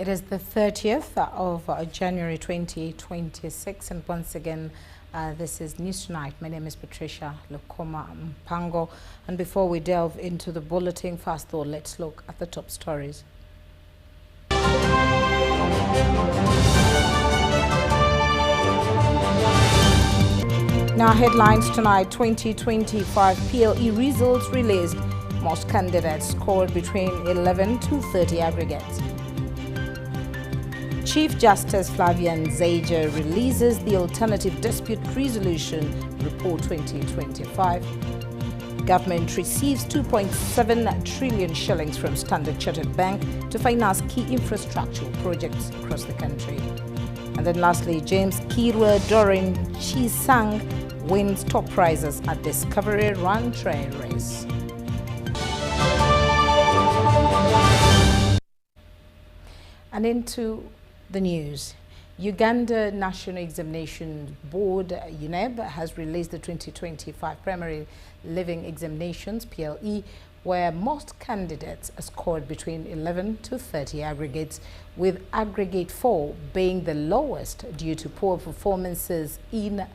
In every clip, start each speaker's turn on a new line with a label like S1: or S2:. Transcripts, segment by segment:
S1: It is the 30th of January 2026, and once again, this is News Tonight. My name is Patricia Lukoma Mpango, and before we delve into the bulletin, first though, let's look at the top stories. Now, headlines tonight: 2025 PLE results released. Most candidates scored between 11 to 30 aggregates. Chief Justice Flavian Zager releases the Alternative Dispute Resolution Report 2025. Government receives 2.7 trillion shillings from Standard Chartered Bank to finance key infrastructural projects across the country. And then lastly, James Kirwa Dorin Chisang wins top prizes at Discovery Run Trail Race. And into the news. Uganda National Examination Board, UNEB, has released the 2025 Primary Living Examinations, PLE, where most candidates scored between 11 to 30 aggregates, with aggregate 4 being the lowest due to poor performances in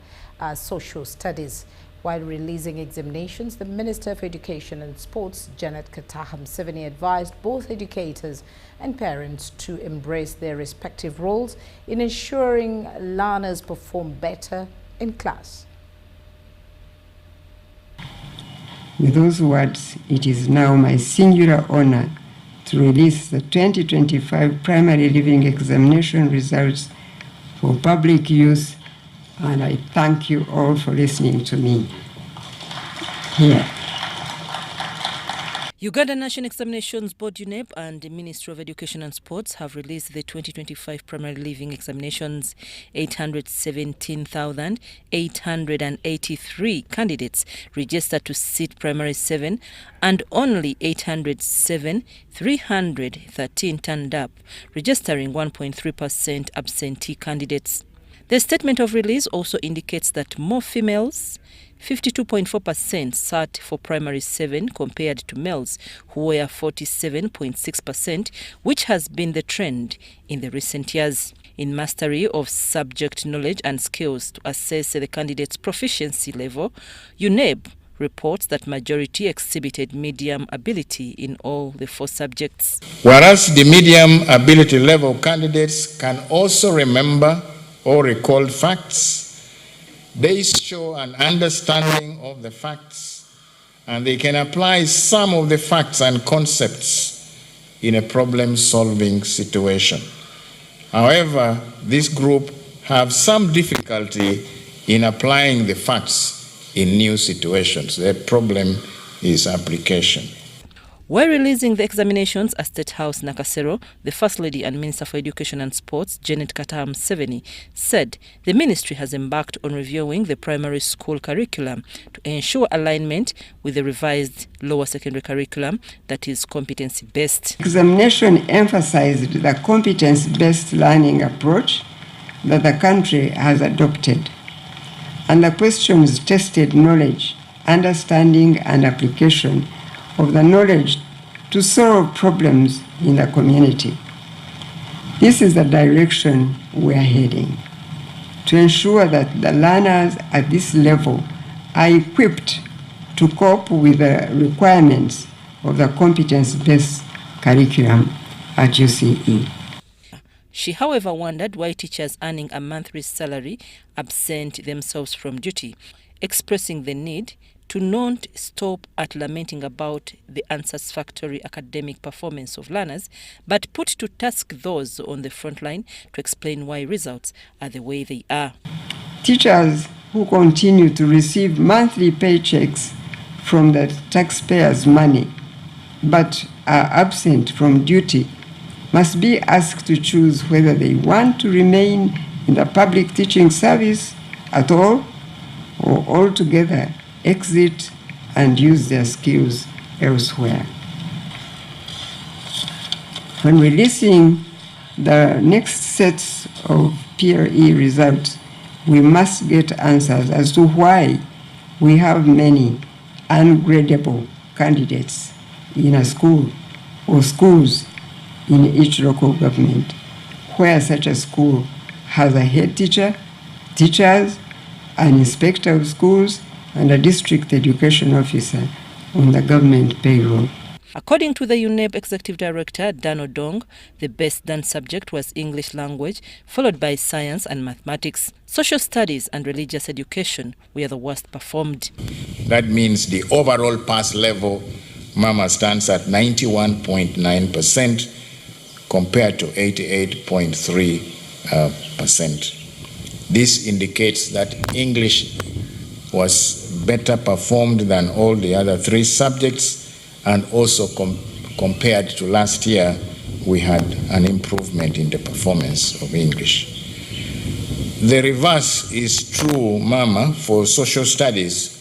S1: social studies. While releasing examinations, the Minister for Education and Sports, Janet Kataham Museveni, advised both educators and parents to embrace their respective roles in ensuring learners perform better in class.
S2: With those words, it is now my singular honor to release the 2025 Primary Living Examination results for public use, and I thank you all for listening to me here.
S3: Uganda National Examinations Board, UNEB, and the Ministry of Education and Sports have released the 2025 Primary Living Examinations. 817,883 candidates registered to sit Primary 7, and only 807,313 turned up, registering 1.3% absentee candidates. The statement of release also indicates that more females, 52.4%, sat for Primary 7 compared to males, who were 47.6%, which has been the trend in the recent years. In mastery of subject knowledge and skills to assess the candidate's proficiency level, UNEB reports that majority exhibited medium ability in all the 4 subjects.
S4: Whereas the medium ability level candidates can also remember or recall facts, they show an understanding of the facts, and they can apply some of the facts and concepts in a problem-solving situation. However, this group have some difficulty in applying the facts in new situations. Their problem is application.
S3: While releasing the examinations at State House, Nakasero, the First Lady and Minister for Education and Sports, Janet Kataham Museveni, said the ministry has embarked on reviewing the primary school curriculum to ensure alignment with the revised lower secondary curriculum that is competency-based.
S2: Examination emphasized the competence-based learning approach that the country has adopted, and the questions tested knowledge, understanding, and application of the knowledge to solve problems in the community. This is the direction we are heading, to ensure that the learners at this level are equipped to cope with the requirements of the competence-based curriculum at UCE.
S3: She, however, wondered why teachers earning a monthly salary absent themselves from duty, expressing the need to not stop at lamenting about the unsatisfactory academic performance of learners, but put to task those on the front line to explain why results are the way they are.
S2: Teachers who continue to receive monthly paychecks from the taxpayers' money, but are absent from duty, must be asked to choose whether they want to remain in the public teaching service at all, or altogether exit and use their skills elsewhere. When releasing the next sets of PLE results, we must get answers as to why we have many ungradable candidates in a school or schools in each local government. where such a school has a head teacher, teachers, an inspector of schools, and a district education officer on the government payroll.
S3: According to the UNEB Executive Director, Dan Odong, the best done subject was English language, followed by science and mathematics. Social studies and religious education were the worst performed.
S4: That means the overall pass level, Mama stands at 91.9% compared to 88.3%. This indicates that English was better performed than all the other three subjects, and also compared to last year, we had an improvement in the performance of English. The reverse is true, Mama, for social studies,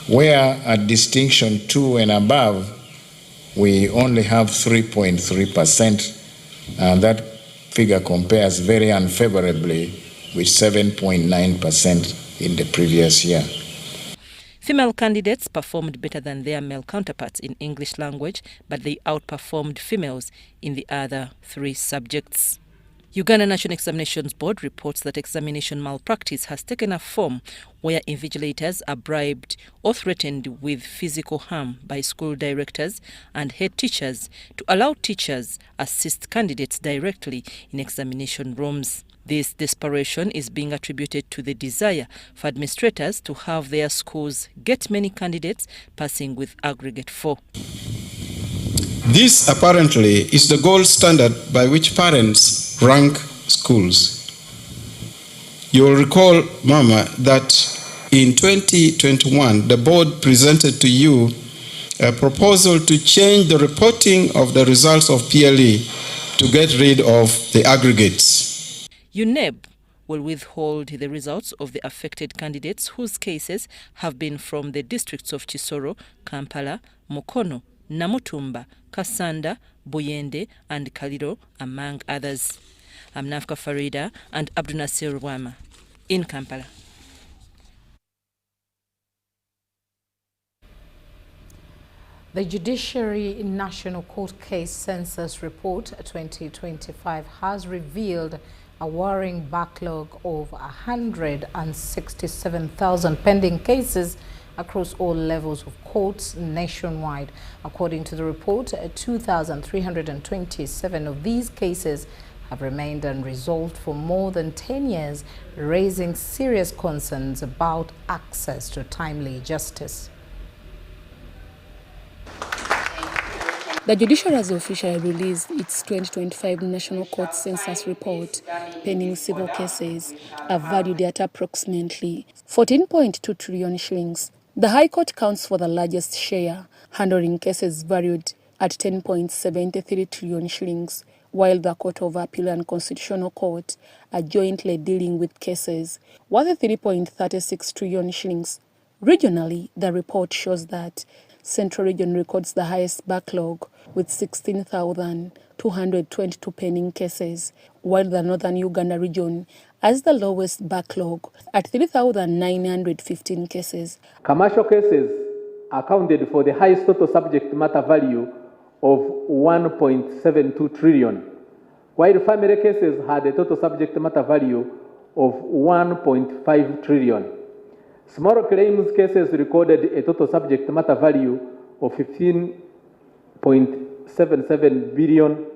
S4: where at distinction 2 and above, we only have 3.3%, and that figure compares very unfavorably with 7.9% in the previous year.
S3: Female candidates performed better than their male counterparts in English language, but they outperformed females in the other three subjects. Uganda National Examinations Board reports that examination malpractice has taken a form where invigilators are bribed or threatened with physical harm by school directors and head teachers to allow teachers assist candidates directly in examination rooms. This desperation is being attributed to the desire for administrators to have their schools get many candidates passing with aggregate 4.
S5: This apparently is the gold standard by which parents rank schools. You will recall, Mama, that in 2021, the board presented to you a proposal to change the reporting of the results of PLE to get rid of the aggregates.
S3: UNEB will withhold the results of the affected candidates whose cases have been from the districts of Kisoro, Kampala, Mukono, Namutumba, Kasanda, Buyende and Kaliro, among others. I'm Nafka Farida and Abdunasir Wama in Kampala.
S1: The Judiciary National Court Case Census Report 2025 has revealed a worrying backlog of 167,000 pending cases across all levels of courts nationwide. According to the report, 2,327 of these cases have remained unresolved for more than 10 years, raising serious concerns about access to timely justice.
S6: The judiciary has officially released its 2025 National Court Census Report. Pending civil cases are valued at approximately 14.2 trillion shillings. The High Court counts for the largest share, handling cases valued at 10.73 trillion shillings, while the Court of Appeal and Constitutional Court are jointly dealing with cases worth 3.36 trillion shillings. Regionally, the report shows that Central Region records the highest backlog with 16,222 pending cases, while the Northern Uganda region has the lowest backlog at 3,915 cases.
S7: Commercial cases accounted for the highest total subject matter value of 1.72 trillion, while family cases had a total subject matter value of 1.5 trillion. Small claims cases recorded a total subject matter value of 15.77 billion.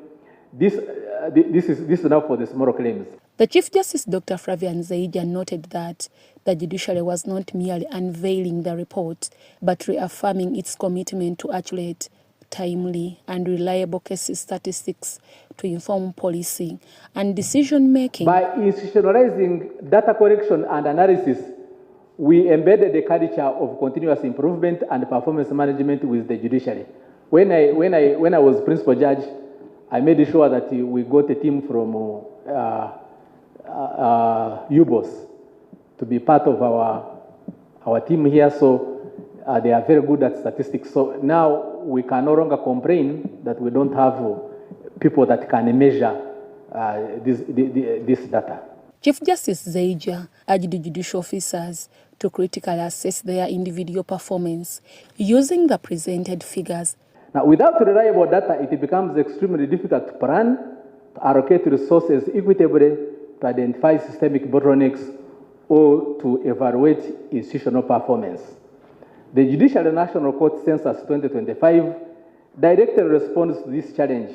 S7: This is now for the small claims.
S6: The Chief Justice Dr. Flavian Zaija noted that the judiciary was not merely unveiling the report, but reaffirming its commitment to accurate, timely and reliable case statistics to inform policy and decision-making.
S7: By institutionalizing data collection and analysis, we embedded a culture of continuous improvement and performance management with the judiciary. When I was principal judge, I made sure that we got a team from UBOS to be part of our team here, so they are very good at statistics. So now we can no longer complain that we don't have people that can measure this data.
S6: Chief Justice Zaija urged judicial officers to critically assess their individual performance using the presented figures.
S7: Now, without reliable data, it becomes extremely difficult to plan, to allocate resources equitably, to identify systemic bottlenecks, or to evaluate institutional performance. The Judicial National Court Census 2025 directly responds to this challenge.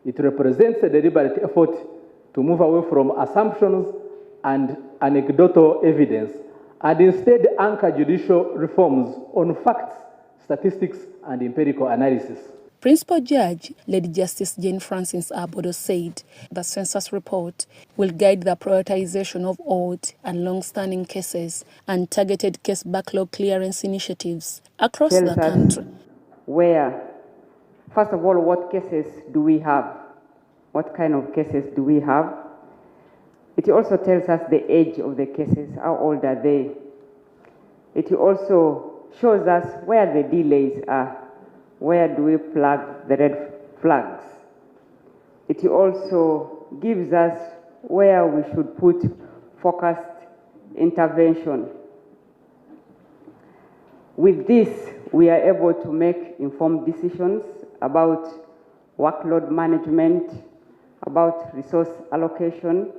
S7: It represents a deliberate effort to move away from assumptions and anecdotal evidence and instead anchor judicial reforms on facts, statistics, and empirical analysis.
S6: Principal Judge Lady Justice Jane Francis Abodo said the census report will guide the prioritization of old and long-standing cases and targeted case backlog clearance initiatives across the country.
S8: Where, first of all, what cases do we have? What kind of cases do we have? It also tells us the age of the cases, how old are they? It also shows us where the delays are. Where do we plug the red flags? It also gives us where we should put focused intervention. With this, we are able to make informed decisions about workload management, about resource allocation,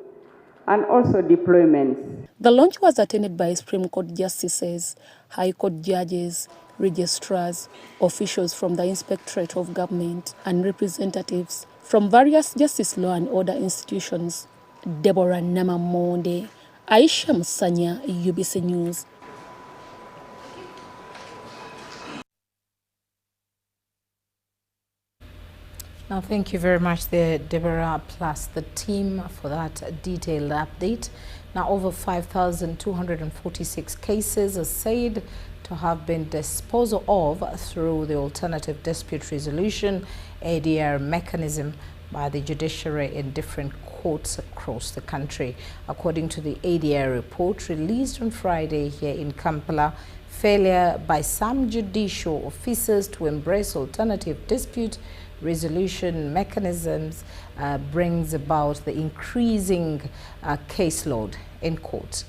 S8: and also deployments.
S6: The launch was attended by Supreme Court justices, High Court judges, registrars, officials from the Inspectorate of Government, and representatives from various justice law and order institutions. Deborah Namamonde, Aisha Musanya, UBC News.
S1: Now, thank you very much there, Deborah, plus the team for that detailed update. Now, over 5,246 cases are said to have been disposed of through the Alternative Dispute Resolution ADR mechanism by the judiciary in different courts across the country. According to the ADR report released on Friday here in Kampala, failure by some judicial officers to embrace alternative dispute resolution mechanisms brings about the increasing caseload in court.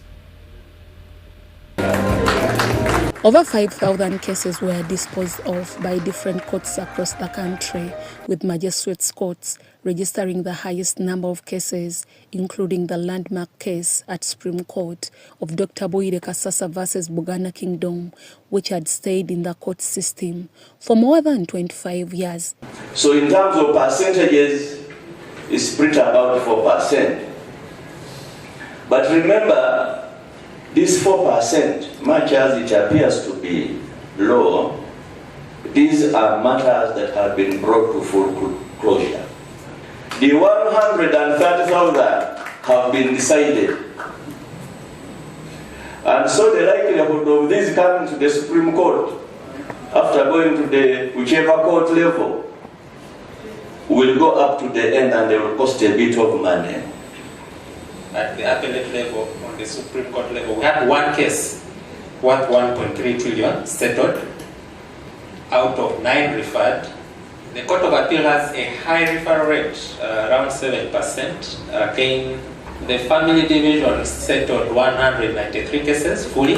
S6: Over 5,000 cases were disposed of by different courts across the country, with magistrates' courts registering the highest number of cases, including the landmark case at Supreme Court of Dr. Boire Kasasa versus Buganda Kingdom, which had stayed in the court system for more than 25 years.
S9: So in terms of percentages, it's pretty about 4%. But remember, this 4%, much as it appears to be low, these are matters that have been brought to full closure. The 130,000 have been decided. And so the likelihood of this coming to the Supreme Court, after going to the whichever court level, will go up to the end and they will cost a bit of money.
S10: At the appellate level, on the Supreme Court level, we had one case worth 1.3 trillion settled out of 9 referred. The Court of Appeal has a high referral rate, around 7%. Again, the family division settled 193 cases fully.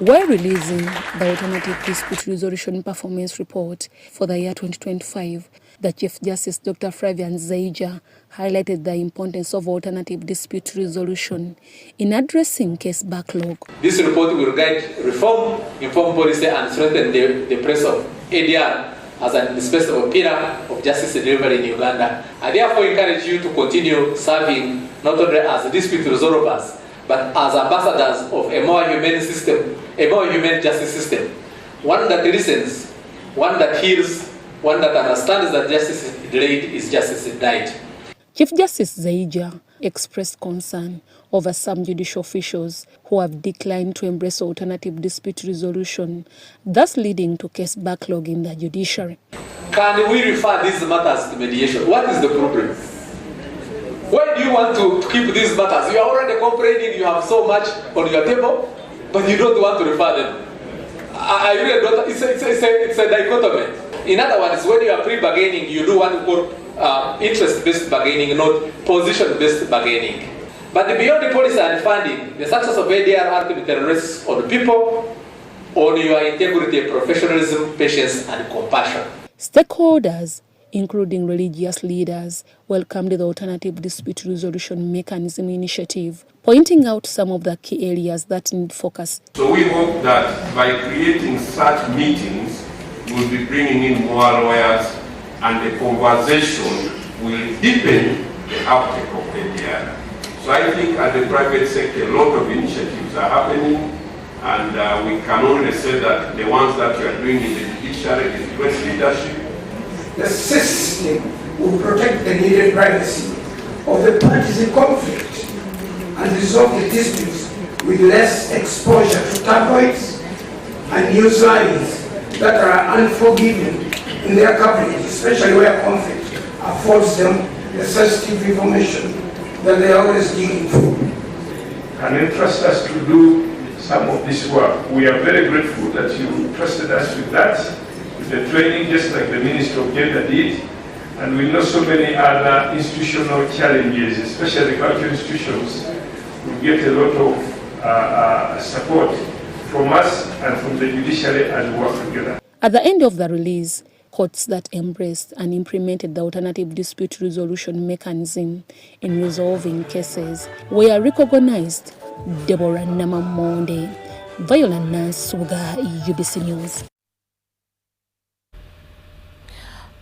S6: We're releasing the Alternative Dispute Resolution Performance Report for the year 2025. The Chief Justice Dr. Flavian Zaija highlighted the importance of alternative dispute resolution in addressing case backlog.
S7: This report will guide reform, inform policy, and strengthen the place of ADR as an indispensable pillar of justice delivery in Uganda. I therefore encourage you to continue serving not only as dispute resolvers, but as ambassadors of a more humane system, a more humane justice system. One that listens, one that heals, one that understands that justice is delayed is justice denied.
S6: Chief Justice Zaija expressed concern over some judicial officials who have declined to embrace alternative dispute resolution, thus leading to case backlog in the judiciary.
S7: Can we refer these matters to mediation? What is the problem? Why do you want to keep these matters? You are already complaining, you have so much on your table, but you don't want to refer them. I really don't. It's a dichotomy. In other words, when you are pre-bargaining, you do what we call interest-based bargaining, not position-based bargaining. But beyond the policy and funding, the success of ADR ultimately rests on people, on your integrity, professionalism, patience, and compassion.
S6: Stakeholders including religious leaders, welcomed the Alternative Dispute Resolution Mechanism initiative, pointing out some of the key areas that need focus.
S11: So we hope that by creating such meetings, we'll be bringing in more lawyers and the conversation will deepen the uptake of NDR. So I think at the private sector, a lot of initiatives are happening, and we can only say that the ones that you are doing in the judiciary is great leadership.
S12: The system will protect the needed privacy of the parties in conflict and resolve the disputes with less exposure to tabloids and news lines that are unforgiving in their coverage, especially where conflict affords them the sensitive information that they are always digging for.
S11: And entrust us to do some of this work. We are very grateful that you trusted us with that, with the training, just like the Minister of Gender did. And we know so many other institutional challenges, especially cultural institutions, will get a lot of support from us and from the judiciary as we work together.
S6: At the end of the release, courts that embraced and implemented the Alternative Dispute Resolution Mechanism in resolving cases were recognized. Deborah Namamonde, Viola Nansuga, UBC News.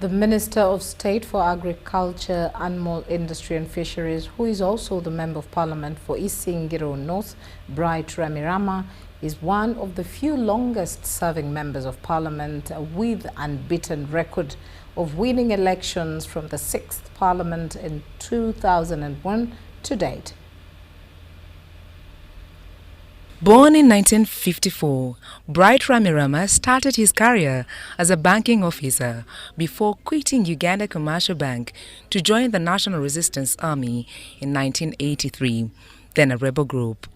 S1: The Minister of State for Agriculture, Animal Industry and Fisheries, who is also the Member of Parliament for Isingiro North, Bright Ramirama, is one of the few longest-serving members of Parliament with unbeaten record of winning elections from the 6th Parliament in 2001 to date.
S13: Born in 1954, Bright Ramirama started his career as a banking officer before quitting Uganda Commercial Bank to join the National Resistance Army in 1983, then a rebel group.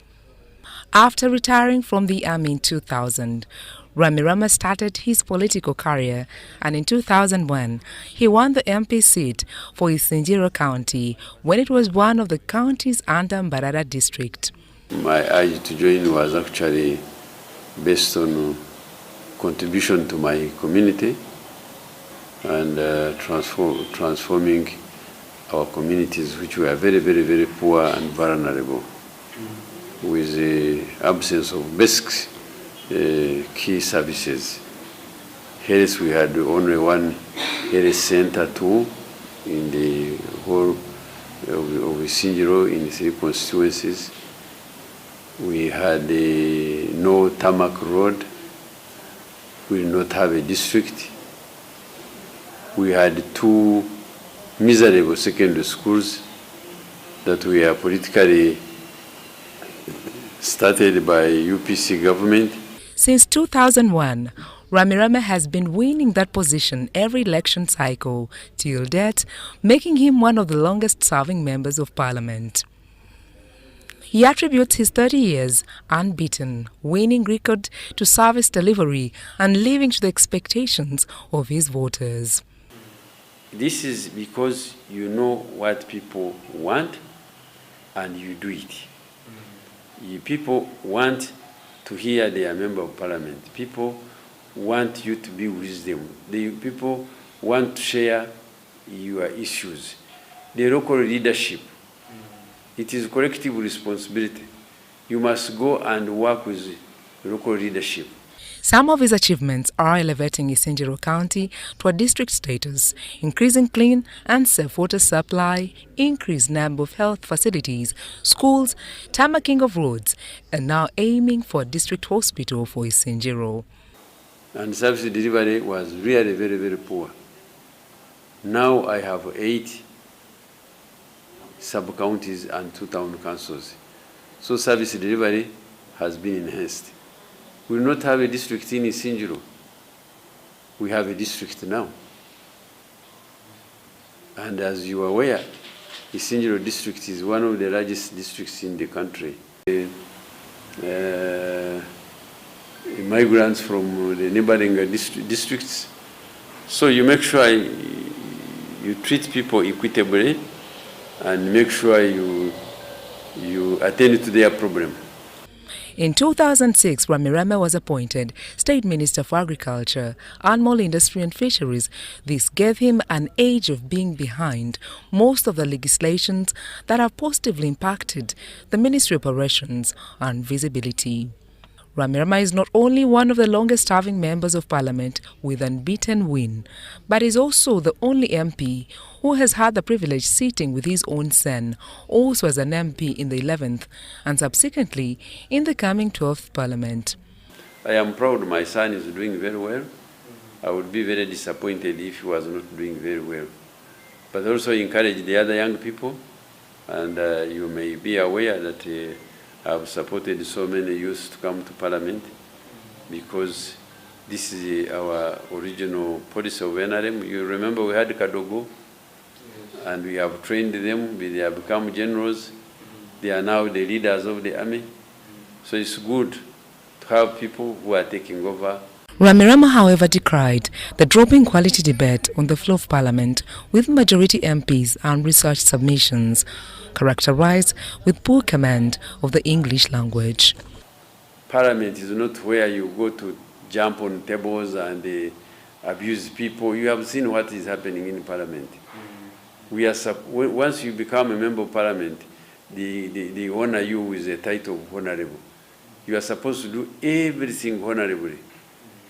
S13: After retiring from the army in 2000, Ramirama started his political career, and in 2001, he won the MP seat for Isingiro County when it was one of the counties under Mbarara district.
S14: My urge to join was actually based on contribution to my community and transforming our communities, which were very, very, very poor and vulnerable, with the absence of basic key services. Health, we had only one health center too in the whole of Isingiro in 3 constituencies. We had no tarmac road. We did not have a district. We had 2 miserable secondary schools that were politically started by UPC government.
S13: Since 2001, Ramirama has been winning that position every election cycle till date, making him one of the longest-serving members of Parliament. He attributes his 30 years unbeaten winning record to service delivery and living to the expectations of his voters.
S14: This is because you know what people want and you do it. People want to hear their member of parliament. People want you to be with them. People want to share your issues. The local leadership, it is collective responsibility. You must go and work with local leadership.
S13: Some of his achievements are elevating Isingiro County to a district status, increasing clean and safe water supply, increased number of health facilities, schools, tarmacking of roads, and now aiming for a district hospital for Isingiro.
S14: And service delivery was really very, very poor. Now I have 8 sub-counties and 2 town councils. So service delivery has been enhanced. We will not have a district in Isingiro. We have a district now. And as you are aware, Isingiro district is one of the largest districts in the country. Migrants from the neighboring districts. So you make sure you treat people equitably and make sure you attend to their problem.
S13: In 2006, Ramirama was appointed State Minister for Agriculture, Animal Industry and Fisheries. This gave him an edge of being behind most of the legislations that have positively impacted the ministry operations and visibility. Ramirama is not only one of the longest-serving members of Parliament with an unbeaten win, but is also the only MP who has had the privilege sitting with his own son, also as an MP in the 11th and subsequently in the coming 12th Parliament.
S14: I am proud my son is doing very well. I would be very disappointed if he was not doing very well. But also encourage the other young people, and you may be aware that I've supported so many youths to come to Parliament because this is our original policy of NRM. You remember we had Kadogo, and we have trained them, they have become generals. They are now the leaders of the army. So it's good to have people who are taking over.
S13: Ramirama, however, decried the dropping quality debate on the floor of Parliament with majority MPs and research submissions characterized with poor command of the English language. Parliament
S14: is not where you go to jump on tables and abuse people. You have seen what is happening in Parliament. Once you become a member of Parliament, they honor you with the title of honorable. You are supposed to do everything honorably.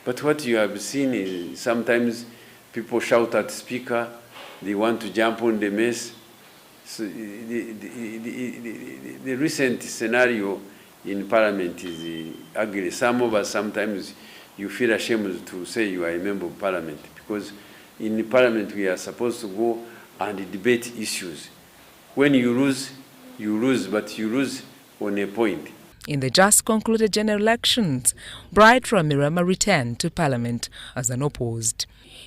S14: But what you have seen is sometimes people shout at the speaker, they want to jump on the mess. So the recent scenario in Parliament is ugly. Some of us sometimes you feel ashamed to say you are a member of Parliament because in Parliament we are supposed to go and debate issues. When you lose, but you lose on a point.
S13: In the just concluded general elections, Bright Ramirama returned to Parliament as unopposed.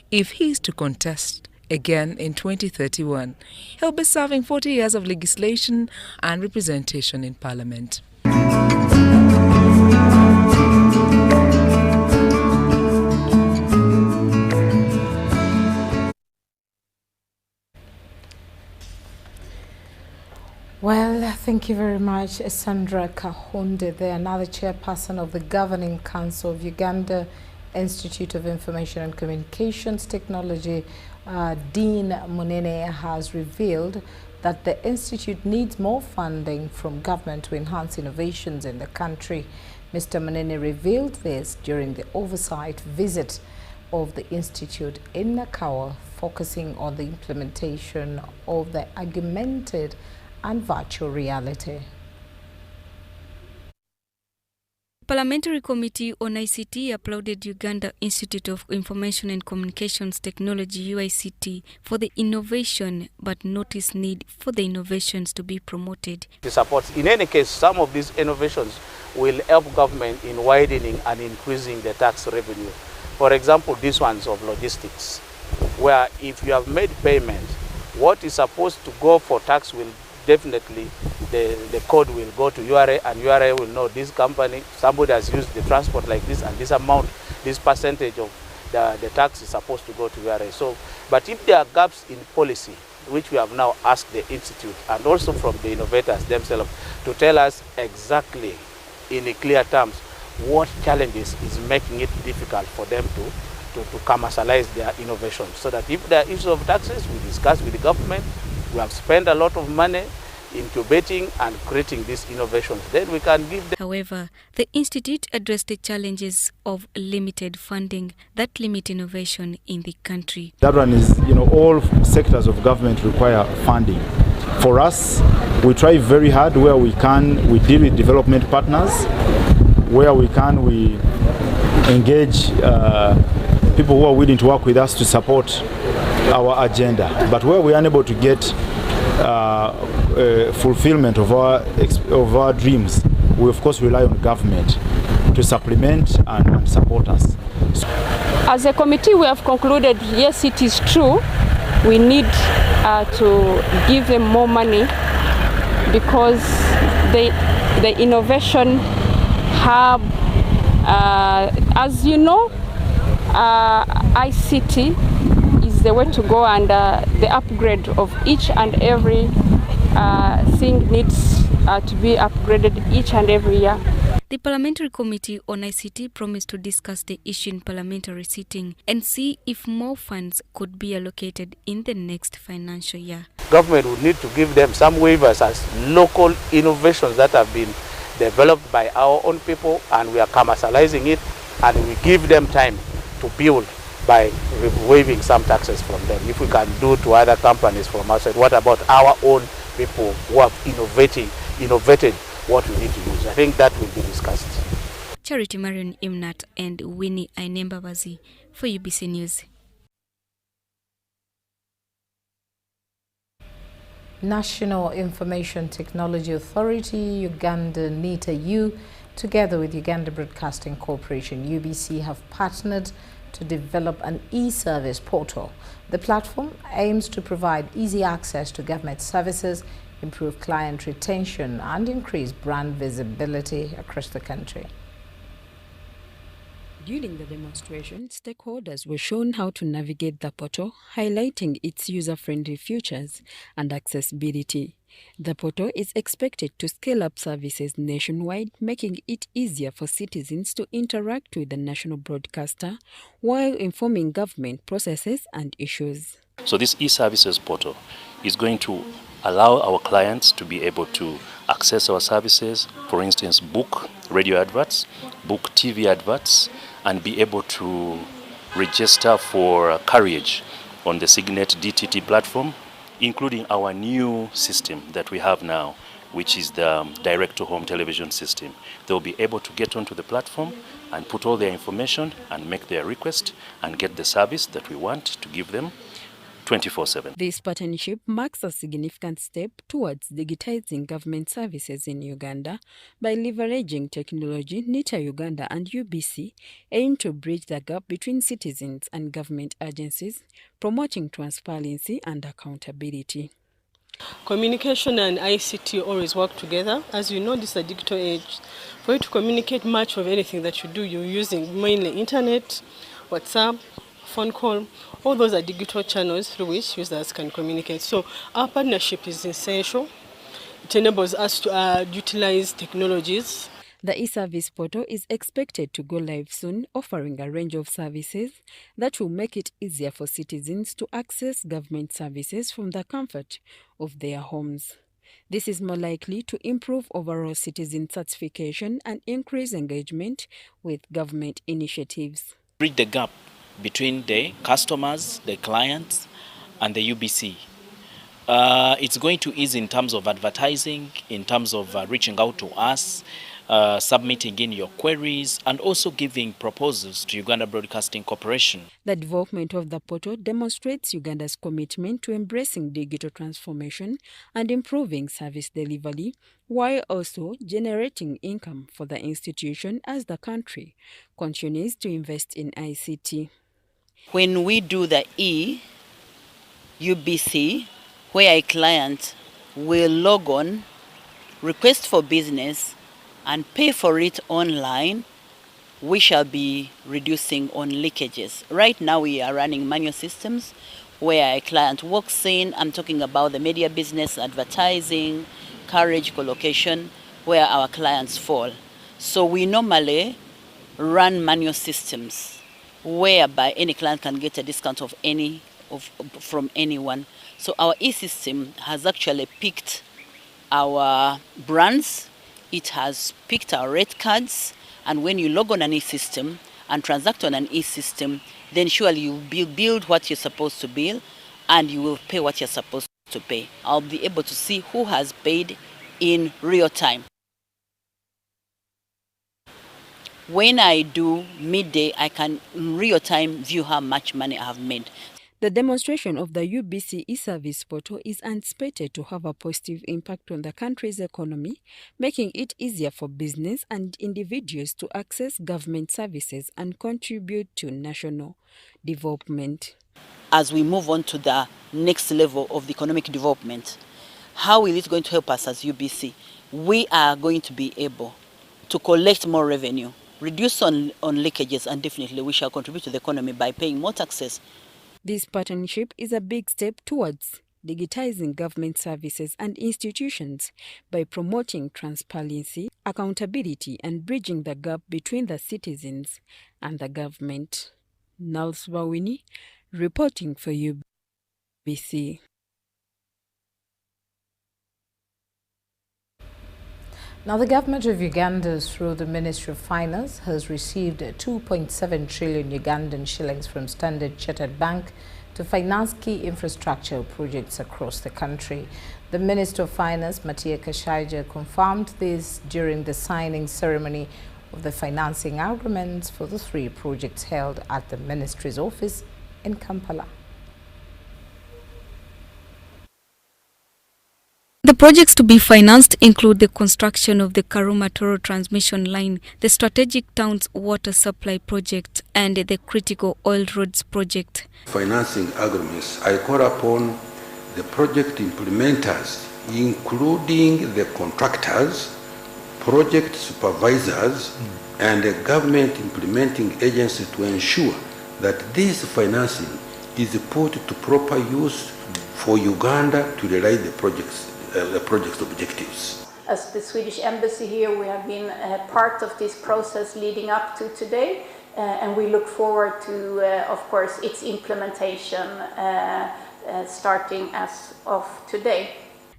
S13: If he is to contest again in 2031, he'll be serving 40 years of legislation and representation in Parliament.
S1: Well, thank you very much, Sandra Kahonde, there, another chairperson of the Governing Council of Uganda Institute of Information and Communications Technology. Dean Munene has revealed that the institute needs more funding from government to enhance innovations in the country. Mr. Munene revealed this during the oversight visit of the institute in Nakawa, focusing on the implementation of the augmented and virtual reality.
S15: Parliamentary Committee on ICT applauded Uganda Institute of Information and Communications Technology UICT for the innovation, but noticed need for the innovations to be promoted.
S16: To support, in any case, some of these innovations will help government in widening and increasing the tax revenue. For example, these ones of logistics, where if you have made payment, what is supposed to go for tax will definitely, the code will go to URA, and URA will know this company, somebody has used the transport like this, and this amount, this percentage of the tax is supposed to go to URA. So, but if there are gaps in policy, which we have now asked the Institute and also from the innovators themselves to tell us exactly in clear terms what challenges is making it difficult for them to commercialize their innovations. So that if there are issues of taxes, we discuss with the government. We have spent a lot of money incubating and creating these innovations. Then we can give them.
S15: However, the Institute addressed the challenges of limited funding that limit innovation in the country.
S17: That one is, all sectors of government require funding. For us, we try very hard where we can. We deal with development partners. Where we can, we engage people who are willing to work with us to support our agenda. But where we are unable to get fulfillment of our dreams, we of course rely on government to supplement and support us.
S18: As a committee, we have concluded, yes, it is true, we need to give them more money because the innovation hub, as you know, ICT is the way to go, and the upgrade of each and every thing needs to be upgraded each and every year.
S15: The Parliamentary Committee on ICT promised to discuss the issue in parliamentary sitting and see if more funds could be allocated in the next financial year.
S16: Government would need to give them some waivers as local innovations that have been developed by our own people, and we are commercializing it, and we give them time to build by waiving some taxes from them. If we can do to other companies from outside, what about our own people who have innovated what we need to use? I think that will be discussed.
S15: Charity Marion Imnat and Winnie Ainembabazi for UBC News.
S1: National Information Technology Authority, Uganda NITA-U, together with Uganda Broadcasting Corporation, UBC, have partnered to develop an e-service portal. The platform aims to provide easy access to government services, improve client retention, and increase brand visibility across the country.
S19: During the demonstration, stakeholders were shown how to navigate the portal, highlighting its user-friendly features and accessibility. The portal is expected to scale up services nationwide, making it easier for citizens to interact with the national broadcaster while informing government processes and issues.
S20: So this e-services portal is going to allow our clients to be able to access our services, for instance, book radio adverts, book TV adverts, and be able to register for carriage on the Signet DTT platform, including our new system that we have now, which is the direct-to-home television system. They'll be able to get onto the platform and put all their information and make their request and get the service that we want to give them 24/7.
S19: This partnership marks a significant step towards digitizing government services in Uganda. By leveraging technology, NITA Uganda and UBC aim to bridge the gap between citizens and government agencies, promoting transparency and accountability.
S21: Communication and ICT always work together. As you know, this is a digital age. For you to communicate much of anything that you do, you're using mainly internet, WhatsApp, phone call. All those are digital channels through which users can communicate. So our partnership is essential. It enables us to utilize technologies.
S19: The e-service portal is expected to go live soon, offering a range of services that will make it easier for citizens to access government services from the comfort of their homes. This is more likely to improve overall citizen satisfaction and increase engagement with government initiatives.
S22: Bridge the gap between the customers, the clients, and the UBC. It's going to ease in terms of advertising, in terms of reaching out to us, submitting in your queries, and also giving proposals to Uganda Broadcasting Corporation.
S19: The development of the portal demonstrates Uganda's commitment to embracing digital transformation and improving service delivery, while also generating income for the institution as the country continues to invest in ICT.
S23: When we do the UBC, where a client will log on, request for business, and pay for it online, we shall be reducing on leakages. Right now we are running manual systems where a client walks in. I'm talking about the media business, advertising, carriage, collocation, where our clients fall. So we normally run manual systems whereby any client can get a discount from anyone. So our e-system has actually picked our brands, it has picked our rate cards, and when you log on an e-system and transact on an e-system, then surely you will build what you're supposed to build and you will pay what you're supposed to pay. I'll be able to see who has paid in real time. When I do midday, I can in real time view how much money I have made.
S19: The demonstration of the UBC e-service portal is anticipated to have a positive impact on the country's economy, making it easier for business and individuals to access government services and contribute to national development.
S23: As we move on to the next level of the economic development, how is it going to help us as UBC? We are going to be able to collect more revenue, reduce on leakages, and definitely we shall contribute to the economy by paying more taxes.
S19: This partnership is a big step towards digitizing government services and institutions by promoting transparency, accountability, and bridging the gap between the citizens and the government. Nals Bawini, reporting for UBC.
S1: Now, the government of Uganda, through the Ministry of Finance, has received 2.7 trillion Ugandan shillings from Standard Chartered Bank to finance key infrastructure projects across the country. The Minister of Finance, Matia Kashaija, confirmed this during the signing ceremony of the financing agreements for the 3 projects held at the Ministry's office in Kampala.
S15: The projects to be financed include the construction of the Karuma-Toro transmission line, the Strategic Towns Water Supply Project, and the Critical Oil Roads Project.
S2: Financing agreements, I call upon the project implementers, including the contractors, project supervisors, and the government implementing agencies to ensure that this financing is put to proper use for Uganda to realize the project's objectives.
S4: As the Swedish Embassy here, we have been part of this process leading up to today, and we look forward to, of course, its implementation starting as of today.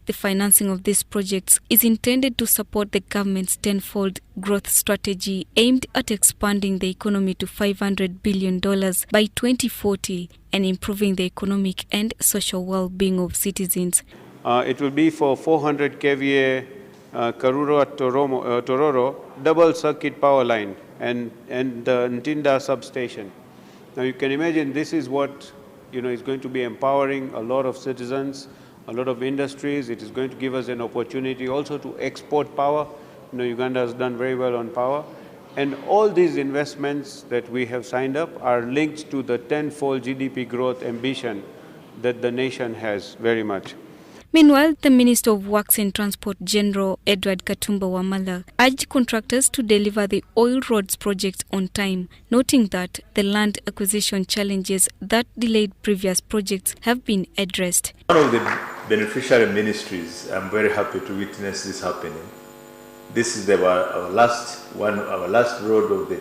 S15: The financing of these projects is intended to support the government's tenfold growth strategy aimed at expanding the economy to $500 billion by 2040 and improving the economic and social well-being of citizens.
S5: It will be for 400 kVA Karura-Tororo double circuit power line and the Ntinda substation. Now you can imagine this is what is going to be empowering a lot of citizens, a lot of industries. It is going to give us an opportunity also to export power. Uganda has done very well on power. And all these investments that we have signed up are linked to the tenfold GDP growth ambition that the nation has very much.
S15: Meanwhile, the Minister of Works and Transport General Edward Katumba Wamala urged contractors to deliver the oil roads project on time, noting that the land acquisition challenges that delayed previous projects have been addressed.
S24: One of the beneficiary ministries, I'm very happy to witness this happening. This is our last road of the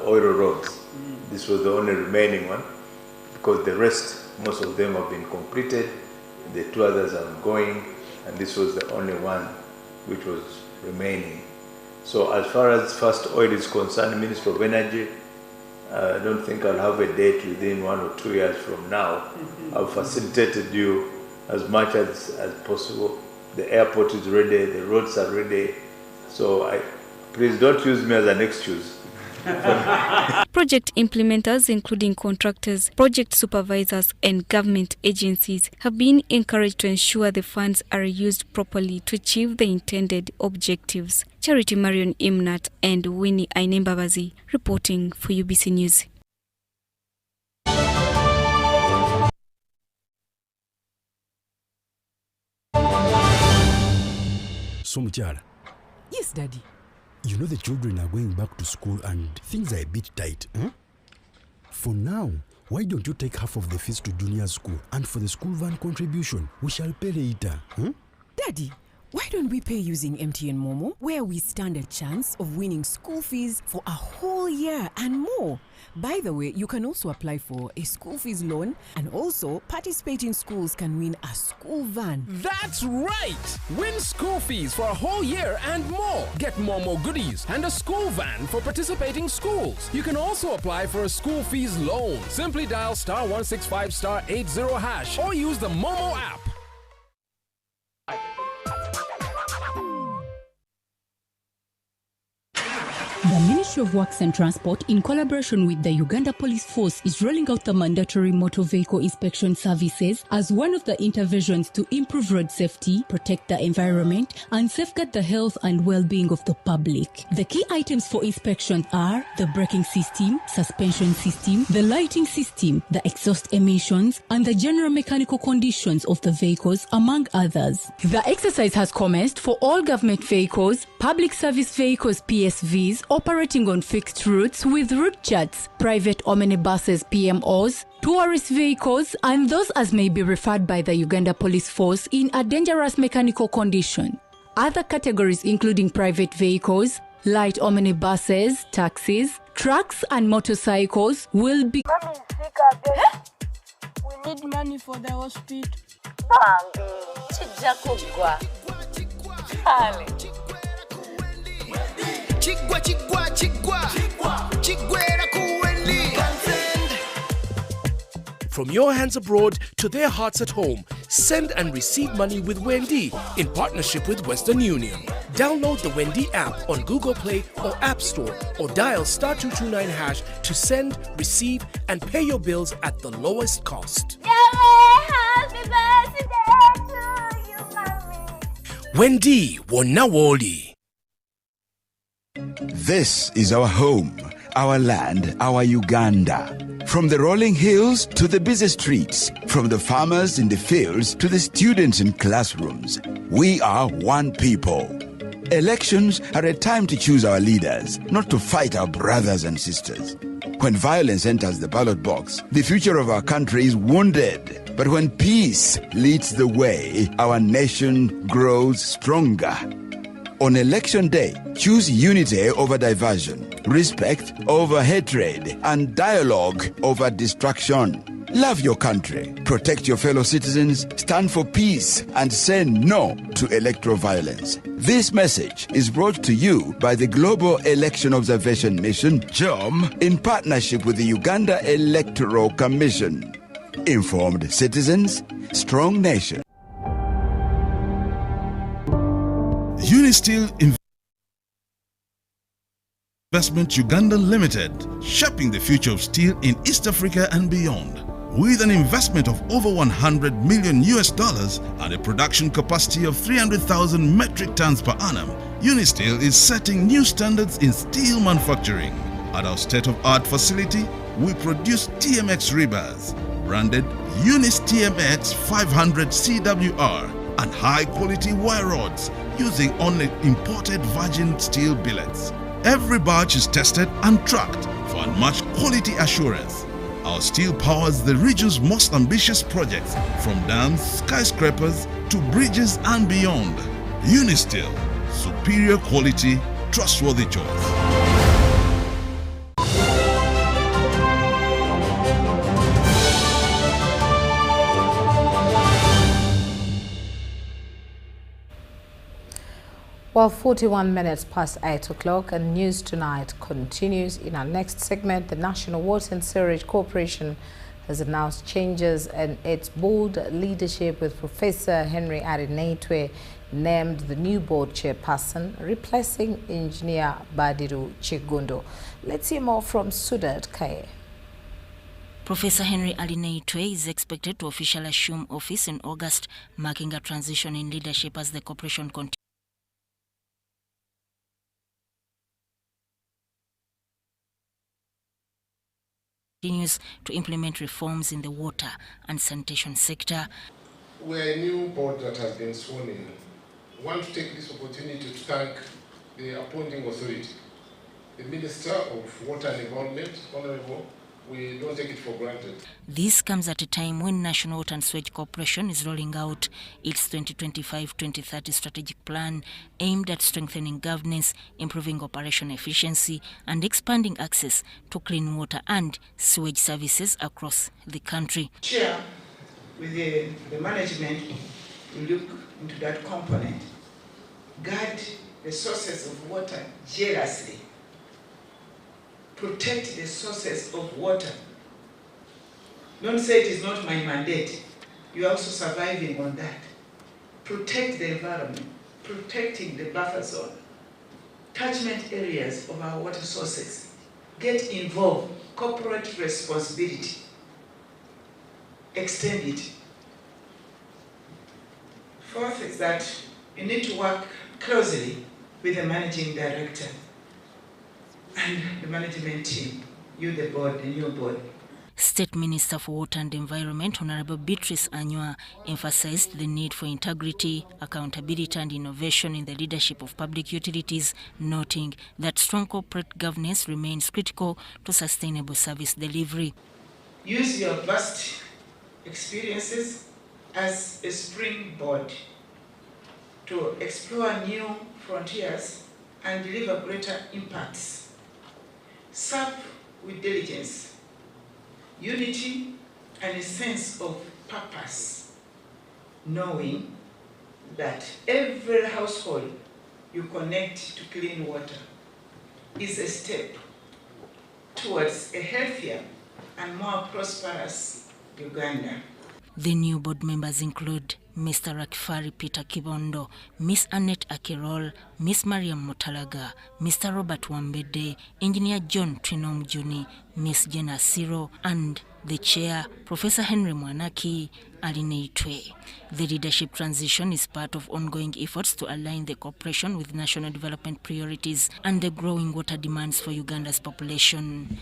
S24: oil roads. This was the only remaining one because the rest, most of them have been completed. The 2 others are ongoing, and this was the only one which was remaining. So as far as First Oil is concerned, Minister of Energy, I don't think I'll have a date within 1 or 2 years from now. I've facilitated you as much as possible. The airport is ready, the roads are ready. So please don't use me as an excuse.
S15: Project implementers, including contractors, project supervisors and government agencies, have been encouraged to ensure the funds are used properly to achieve the intended objectives. Charity Marion Imnat and Winnie Ainembabazi reporting for UBC News.
S25: So, Muchara.
S26: Yes, Daddy.
S25: You know the children are going back to school and things are a bit tight. For now, why don't you take half of the fees to junior school, and for the school van contribution, we shall pay later.
S26: Daddy, why don't we pay using MTN Momo, where we stand a chance of winning school fees for a whole year and more? By the way, you can also apply for a school fees loan, and also participating schools can win a school van.
S27: That's right! Win school fees for a whole year and more. Get Momo goodies and a school van for participating schools. You can also apply for a school fees loan. Simply dial *165 *80# or use the Momo app.
S28: The Ministry of Works and Transport, in collaboration with the Uganda Police Force, is rolling out the mandatory motor vehicle inspection services as one of the interventions to improve road safety, protect the environment, and safeguard the health and well-being of the public. The key items for inspection are the braking system, suspension system, the lighting system, the exhaust emissions, and the general mechanical conditions of the vehicles, among others. The exercise has commenced for all government vehicles, public service vehicles, PSVs, operating operating on fixed routes with route charts, private omnibuses PMOs, tourist vehicles, and those as may be referred by the Uganda Police Force in a dangerous mechanical condition. Other categories including private vehicles, light omnibuses, taxis, trucks and motorcycles will be...
S3: Mommy is sick, we need money for the hospital. Bambi, chijakugwa. Hale.
S6: Chigwa, chigwa, chigwa. Chigwera kuwendi.
S27: From your hands abroad to their hearts at home, send and receive money with Wendy in partnership with Western Union. Download the Wendy app on Google Play or App Store or dial *229# to send, receive, and pay your bills at the lowest cost.
S3: Happy birthday to you, Mommy.
S27: Wendy Wonawoli.
S7: This is our home, our land, our Uganda. From the rolling hills to the busy streets, from the farmers in the fields to the students in classrooms, we are one people. Elections are a time to choose our leaders, not to fight our brothers and sisters. When violence enters the ballot box, the future of our country is wounded. But when peace leads the way, our nation grows stronger. On election day, choose unity over diversion, respect over hatred, and dialogue over distraction. Love your country, protect your fellow citizens, stand for peace, and say no to electoral violence. This message is brought to you by the Global Election Observation Mission, GEOM, in partnership with the Uganda Electoral Commission. Informed citizens, strong nation.
S8: Unisteel Investment Uganda Limited, shaping the future of steel in East Africa and beyond. With an investment of over $100 million and a production capacity of 300,000 metric tons per annum, Unisteel is setting new standards in steel manufacturing. At our state-of-art facility, we produce TMX rebars, branded Unis TMX 500 CWR, and high-quality wire rods using only imported virgin steel billets. Every batch is tested and tracked for unmatched quality assurance. Our steel powers the region's most ambitious projects, from dams, skyscrapers, to bridges and beyond. Unisteel, superior quality, trustworthy choice.
S1: Well, 41 minutes past 8 o'clock, and News Tonight continues. In our next segment, the National Water and Sewerage Corporation has announced changes in its board leadership, with Professor Henry Arinetwe named the new board chairperson, replacing Engineer Badiru Chigundo. Let's hear more from Sudat Kaye.
S9: Professor Henry Arinetwe is expected to officially assume office in August, marking a transition in leadership as the corporation continues to implement reforms in the water and sanitation sector.
S10: We're a new board that has been sworn in. I want to take this opportunity to thank the appointing authority, the Minister of Water and Environment, Honorable. We don't take it for granted.
S9: This comes at a time when National Water and Sewerage Corporation is rolling out its 2025-2030 strategic plan aimed at strengthening governance, improving operation efficiency, and expanding access to clean water and sewage services across the country.
S11: Chair, with the management, we look into that component. Guard the sources of water jealously. Protect the sources of water. Don't say it is not my mandate. You are also surviving on that. Protect the environment, protecting the buffer zone, catchment areas of our water sources. Get involved, corporate responsibility. Extend it. Fourth is that you need to work closely with the managing director and the management team, you the board, the new board.
S9: State Minister for Water and Environment, Honorable Beatrice Anywa, emphasized the need for integrity, accountability and innovation in the leadership of public utilities, noting that strong corporate governance remains critical to sustainable service delivery.
S11: Use your vast experiences as a springboard to explore new frontiers and deliver greater impacts. Serve with diligence, unity, and a sense of purpose, knowing that every household you connect to clean water is a step towards a healthier and more prosperous Uganda.
S9: The new board members include Mr. Rakifari Peter Kibondo, Miss Annette Akirol, Miss Mariam Mutalaga, Mr. Robert Wambede, Engineer John Trinomjuni, Miss Jenna Siro, and the chair, Professor Henry Mwanaki Alineitwe. The leadership transition is part of ongoing efforts to align the corporation with national development priorities and the growing water demands for Uganda's population.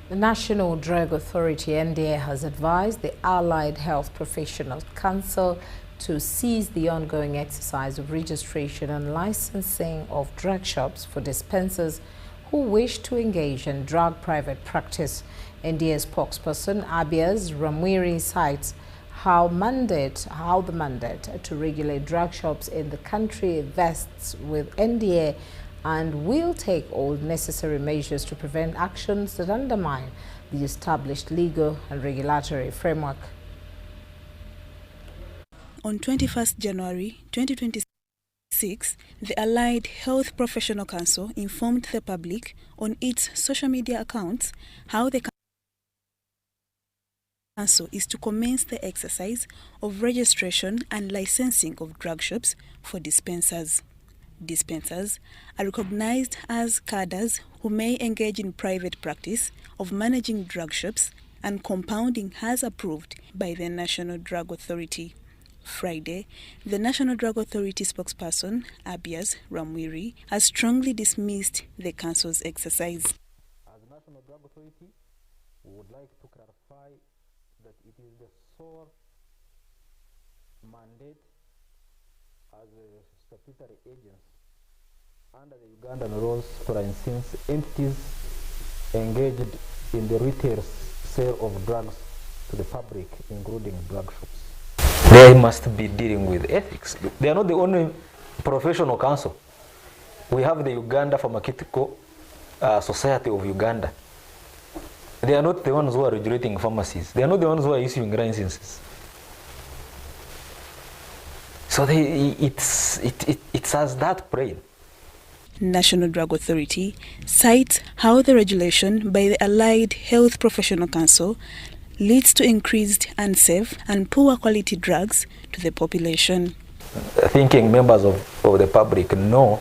S1: The National Drug Authority, NDA, has advised the Allied Health Professionals Council to cease the ongoing exercise of registration and licensing of drug shops for dispensers who wish to engage in drug private practice. NDA spokesperson Abias Ramwiri cites how the mandate to regulate drug shops in the country vests with NDA and will take all necessary measures to prevent actions that undermine the established legal and regulatory framework.
S12: On 21st January 2026, the Allied Health Professional Council informed the public on its social media accounts how the Council is to commence the exercise of registration and licensing of drug shops for dispensers. Dispensers are recognized as cadres who may engage in private practice of managing drug shops and compounding as approved by the National Drug Authority. Friday, the National Drug Authority spokesperson, Abias Ramwiri, has strongly dismissed the Council's exercise.
S13: As National Drug Authority, we would like to clarify that it is the sole mandate as a statutory agency under the Ugandan rules to license entities engaged in the retail sale of drugs to the public, including drug shops. They must be dealing with ethics. They are not the only professional council. We have the Uganda Pharmaceutical Society of Uganda. They are not the ones who are regulating pharmacies. They are not the ones who are issuing licenses. So it's as that plain.
S12: National Drug Authority cites how the regulation by the Allied Health Professional Council leads to increased unsafe and poor quality drugs to the population.
S13: Thinking members of the public know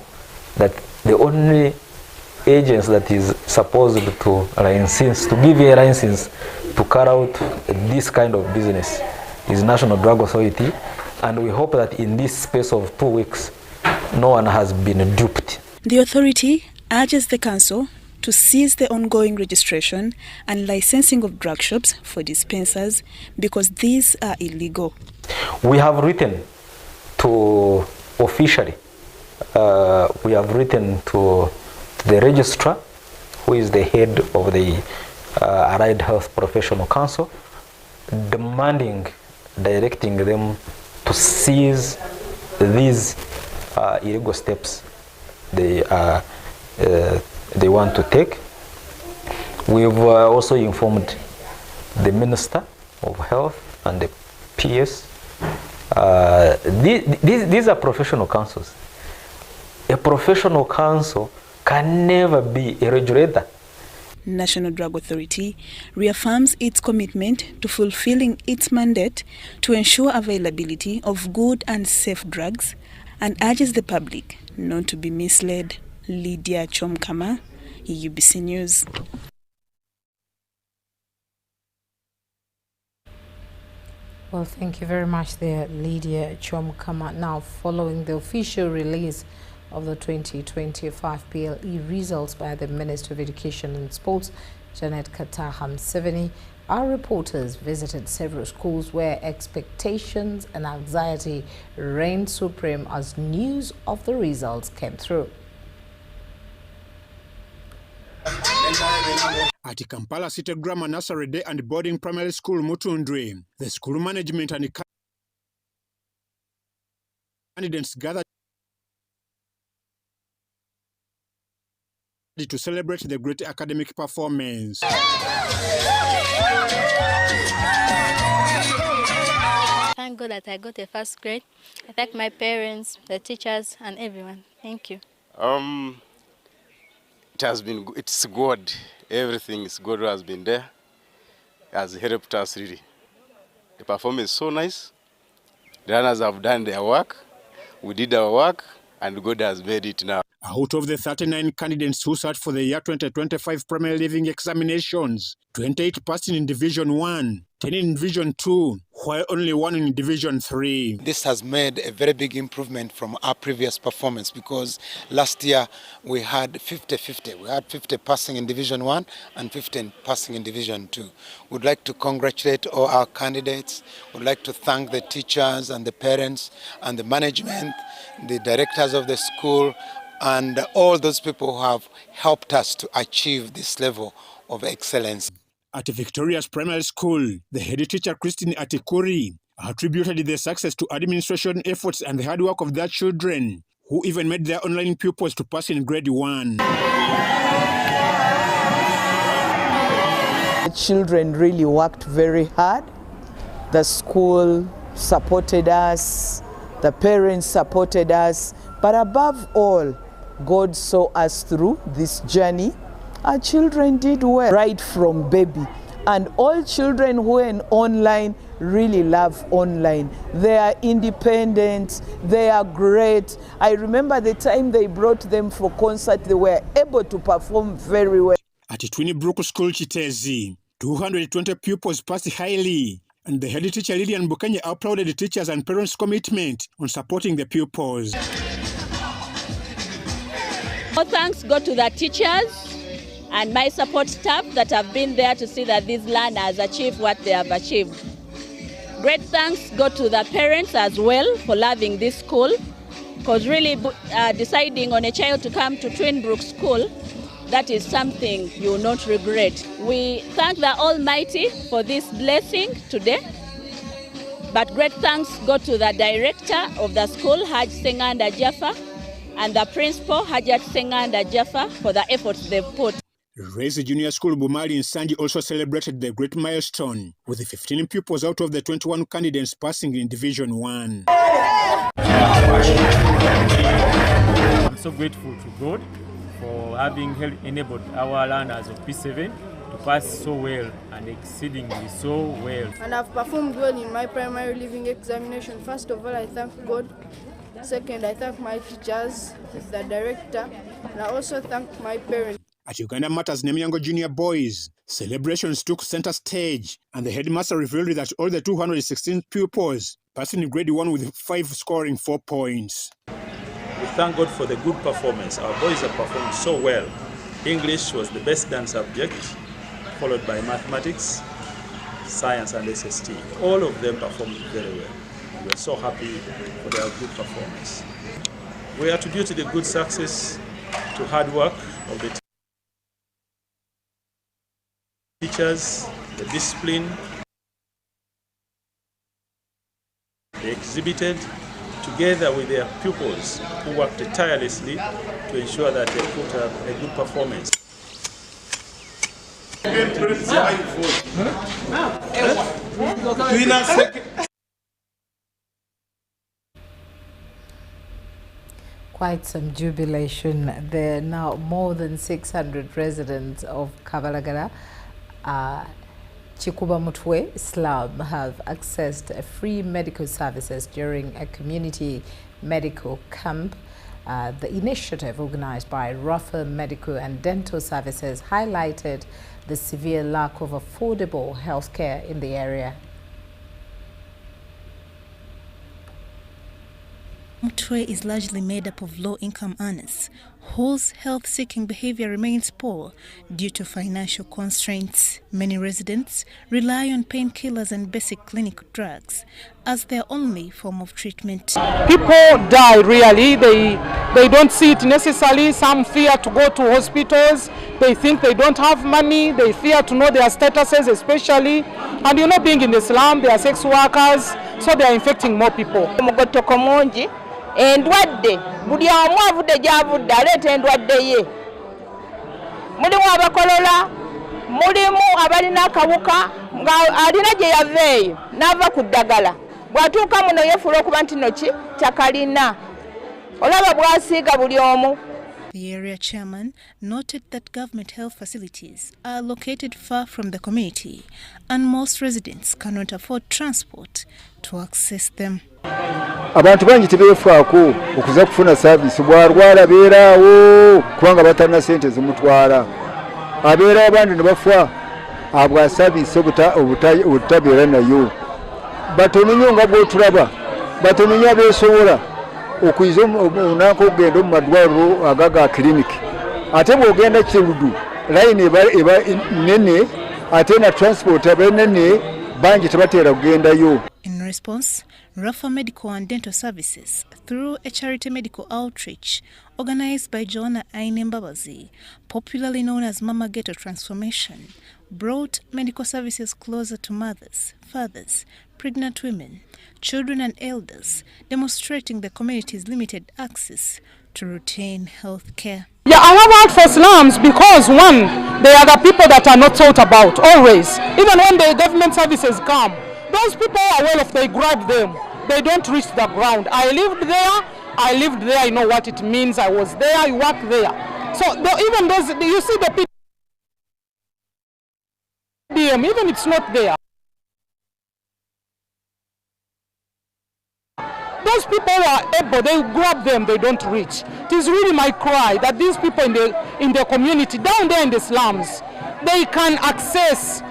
S13: that the only agents that is supposed to license, to give a license to carry out this kind of business is National Drug Authority, and we hope that in this space of 2 weeks, no one has been duped.
S12: The authority urges the council to cease the ongoing registration and licensing of drug shops for dispensers because these are illegal.
S13: We have written to officially, we have written to the registrar, who is the head of the Allied Health Professional Council, directing them to cease these illegal steps they want to take. We've also informed the Minister of Health and the PS. These are professional councils. A professional council can never be a regulator.
S12: National Drug Authority reaffirms its commitment to fulfilling its mandate to ensure availability of good and safe drugs and urges the public not to be misled. Lydia Chomkama, UBC News.
S1: Well, thank you very much there, Lydia Chomkama. Now, following the official release of the 2025 PLE results by the Minister of Education and Sports, Janet Kataham-Seveni. Our reporters visited several schools where expectations and anxiety reigned supreme as news of the results came through.
S14: At Kampala City Grammar Nursery Day and Boarding Primary School Mutundwe, the school management and candidates gathered to celebrate the great academic performance.
S16: Thank God that I got a first grade. I thank my parents, the teachers, and everyone. Thank you.
S17: It's good. Everything is good has been there. Has helped us really. The performance is so nice. The runners have done their work. We did our work, and God has made it now.
S14: Out of the 39 candidates who sat for the year 2025 primary leaving examinations, 28 passed in Division 1, 10 in Division 2, while only 1 in Division 3.
S18: This has made a very big improvement from our previous performance because last year we had 50-50. We had 50 passing in Division 1 and 15 passing in Division 2. We'd like to congratulate all our candidates. We'd like to thank the teachers and the parents and the management, the directors of the school, and all those people who have helped us to achieve this level of excellence.
S14: At Victoria's Primary School, the head teacher, Christine Atikuri, attributed the success to administration efforts and the hard work of their children, who even made their online pupils to pass in grade 1.
S20: The children really worked very hard. The school supported us, the parents supported us, but above all, God saw us through this journey. Our children did well right from baby. And all children who are online really love online. They are independent, they are great. I remember the time they brought them for concert, they were able to perform very well.
S14: At Twini Brook School Chitezi, 220 pupils passed highly. And the head teacher Lillian Bukanye applauded the teachers and parents' commitment on supporting the pupils.
S21: All thanks go to the teachers and my support staff that have been there to see that these learners achieve what they have achieved. Great thanks go to the parents as well for loving this school, because really deciding on a child to come to Twinbrook School, that is something you will not regret. We thank the Almighty for this blessing today, but great thanks go to the director of the school, Haj Senganda Jaffa, and the principal, Hajat Senganda Jaffa, for the efforts they've put.
S14: Raise Junior School Bumali in Sanji also celebrated the great milestone, with the 15 pupils out of the 21 candidates passing in Division 1.
S22: I'm so grateful to God for having enabled our learners of P7 to pass so well and exceedingly so well.
S23: And I've performed well in my primary leaving examination. First of all, I thank God. Second, I thank my teachers, the director, and I also thank my parents.
S14: At Uganda Matters Nemyango Junior Boys, celebrations took center stage, and the headmaster revealed that all the 216 pupils passed in grade 1 with 5 scoring 4 points.
S29: We thank God for the good performance. Our boys have performed so well. English was the best done subject, followed by mathematics, science, and SST. All of them performed very well. We are so happy for their good performance. We attribute the good success to hard work of the teachers, the discipline they exhibited, together with their pupils who worked tirelessly to ensure that they put up a good performance.
S1: Quite some jubilation. There are now more than 600 residents of Kabalagala, Chikuba Mutwe slum have accessed free medical services during a community medical camp. The initiative, organized by Rafa Medical and Dental Services, highlighted the severe lack of affordable health care in the area.
S12: Mtwe is largely made up of low-income earners whose health-seeking behavior remains poor due to financial constraints. Many residents rely on painkillers and basic clinical drugs as their only form of treatment.
S2: People die really. They don't see it necessarily. Some fear to go to hospitals. They think they don't have money. They fear to know their statuses especially. And you know, being in the slum, they are sex workers, so they are infecting more people.
S3: Endwadde buli omu avudde gy'avudde aleeta endwadde ye. Mulimu abakolola, mulimu abalina akawuka nga alina gye yaveeyo n'ava ku ddagala. Bw'atuuka muno yefuula okuba nti no ki takalina. Olaba bw'asiiga buli omu.
S12: The area chairman noted that government health facilities are located far from the community and most residents cannot afford transport to access them.
S4: Abantu bangi tebeefaako okuza kufuna service bw'arwala beeraawo kubanga batalina ssente zimutwala. Abeera abandi ne bafa abwa service obutabeera nayo. Batono nnyo nga bw'otulaba, batono nnyo abeesobola okuyiza omunaako okugenda mu madwaliro agaga kiriniki. Ate bw'ogenda Kirudu layini eba nnene ate na transport eba nnene bangi tebateera kugendayo.
S12: In response, Rafa Medical and Dental Services, through a charity medical outreach organized by Joanna Aine Mbabazi, popularly known as Mama Ghetto Transformation, brought medical services closer to mothers, fathers, pregnant women, children and elders, demonstrating the community's limited access to routine health care.
S2: Yeah, I have out for slums because one, they are the people that are not thought about always. Even when the government services come, those people are well off, they grab them. They don't reach the ground. I lived there, I know what it means. I was there, I worked there. So even those, you see the PDM, even it's not there. Those people who are able, they grab them, they don't reach. It is really my cry that these people in the community, down there in the slums, they can access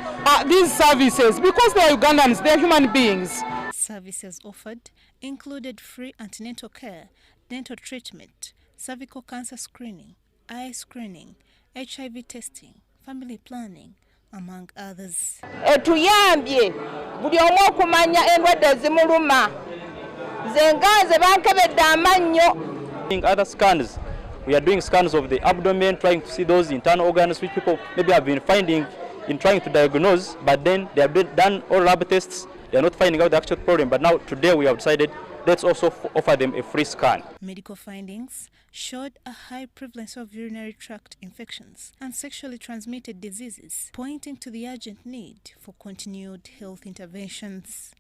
S2: these services because they are Ugandans, they are human beings.
S12: Services offered included free antenatal care, dental treatment, cervical cancer screening, eye screening, HIV testing, family planning, among others.
S3: Etuyambye buli omu okumanya endwadde zimuluma. Zengaze bankebedde amannyo.
S5: Other scans, we are doing scans of the abdomen, trying to see those internal organs which people maybe have been finding in trying to diagnose, but then they have done all lab tests, they are not finding out the actual problem. But now today we have decided let's also offer them a free scan.
S12: Medical findings showed a high prevalence of urinary tract infections and sexually transmitted diseases, pointing to the urgent need for continued health interventions.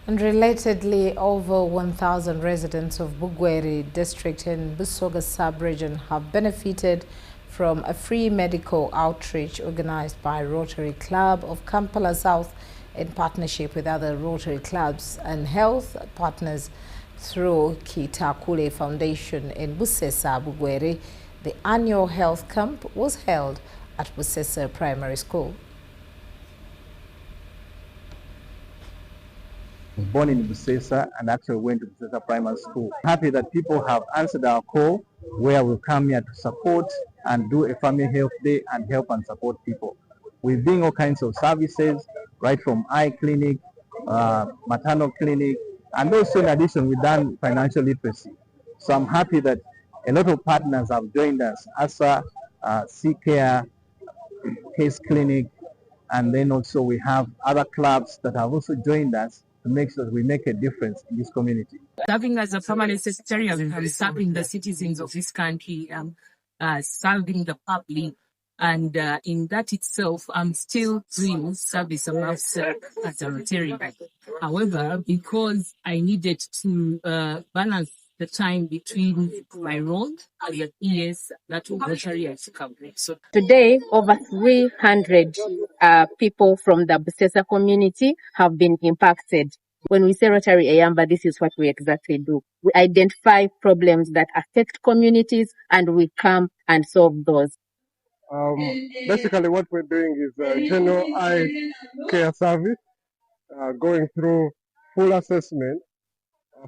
S1: And relatedly, over 1,000 residents of Bugweri district in Busoga sub-region have benefited from a free medical outreach organized by Rotary Club of Kampala South in partnership with other Rotary clubs and health partners through Kitakule Foundation in Busesa, Bugweri. The annual health camp was held at Busesa Primary School.
S15: Born in Busesa and actually went to Busesa Primary School. Happy that people have answered our call where we come here to support and do a family health day and help and support people. We're doing all kinds of services, right from eye clinic, maternal clinic, and also in addition we've done financial literacy. So I'm happy that a lot of partners have joined us, ASA, C-Care, Case Clinic, and then also we have other clubs that have also joined us to make sure that we make a difference in this community.
S19: Serving as a permanent secretary, I'm serving the citizens of this country, serving the public, and in that itself, I'm still doing service of myself as a Rotary. However, because I needed to balance the time between my role as a PS, that Rotary has covered. So
S24: today, over 300 people from the Busesa community have been impacted.
S6: When we say Rotary Eyamba, this is what we exactly do. We identify problems that affect communities and we come and solve those.
S7: Basically, what we're doing is general eye care service, going through full assessment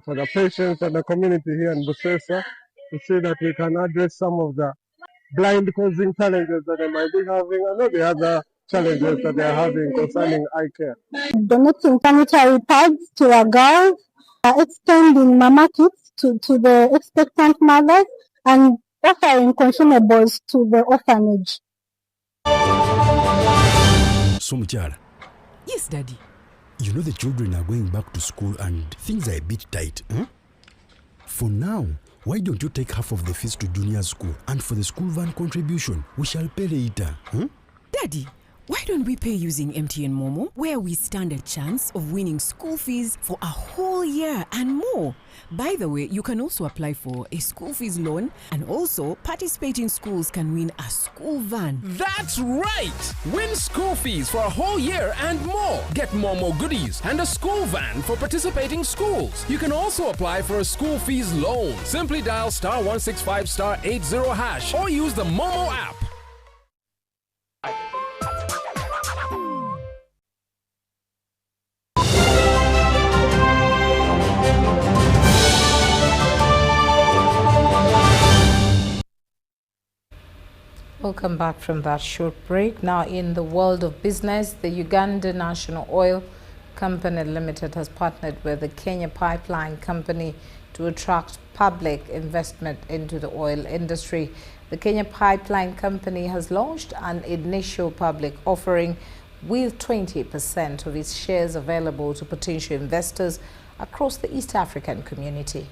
S7: for the patients and the community here in Busesa to see that we can address some of the blind causing challenges that they might be having and all the other challenges that they are having concerning eye care.
S8: Donating sanitary pads to our girls, extending mama kits to the expectant mothers, and offering consumables to the orphanage.
S10: So, Muchala.
S24: Yes, Daddy.
S10: You know the children are going back to school and things are a bit tight. Huh? For now, why don't you take half of the fees to junior school, and for the school van contribution, we shall pay later. Huh?
S24: Daddy, why don't we pay using MTN Momo, where we stand a chance of winning school fees for a whole year and more? By the way, you can also apply for a school fees loan, and also participating schools can win a school van.
S25: That's right! Win school fees for a whole year and more. Get Momo goodies and a school van for participating schools. You can also apply for a school fees loan. Simply dial *165 *80# or use the Momo app.
S1: Welcome back from that short break. Now, in the world of business, the Uganda National Oil Company Limited has partnered with the Kenya Pipeline Company to attract public investment into the oil industry. The Kenya Pipeline Company has launched an initial public offering with 20% of its shares available to potential investors across the East African community.